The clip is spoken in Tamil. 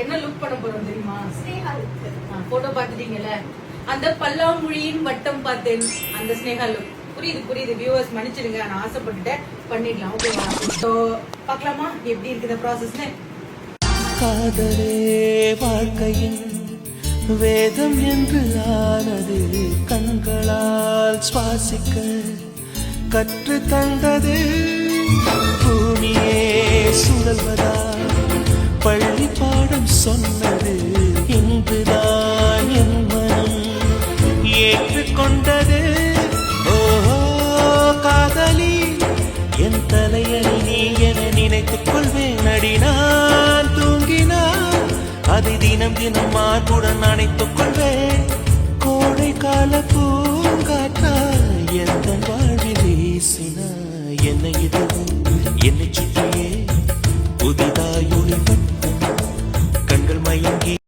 என்ன லுக் பண்ண போறோம் தெரியுமா? போட்டோ பாத்துட்டீங்கல்ல, அந்த பல்லாங்குழியின் வட்டம் பார்த்தேன், அந்த ஸ்னேகா லுக். புரியுது வியூவர்ஸ் மன்னிச்சிடுங்க, நான் ஆசைப்பட்டுட்டேன், பண்ணிடலாம். ஓகேவா? ஸோ பார்க்கலாமா எப்படி இருக்குது ப்ராசஸ்னு. காதலே வாழ்க்கையின் வேதம் என்று ஆனது, கண்களால் சுவாசிக்க கற்று தந்தது. பூமியே சுழல்வதா பள்ளி பாடம் சொன்னது, இன்றுதான் என் மனம் ஏற்றுக்கொண்டது. ஓஹோ காதலி, என் தலையணி நீ என நினைத்துக் கொள்வேன் அடி. நான் தூங்கினால் அதை தினம் தினம் மார்புடன் அணைத்துக் கொள்வேன். கோடை கால பூங்காற்றா எந்த வாழ்வில் வீசினா என்னை இதுவும் என்னை சுற்றியே புதிதாய் ஒளிவட்டம் கண்கள் மயங்கி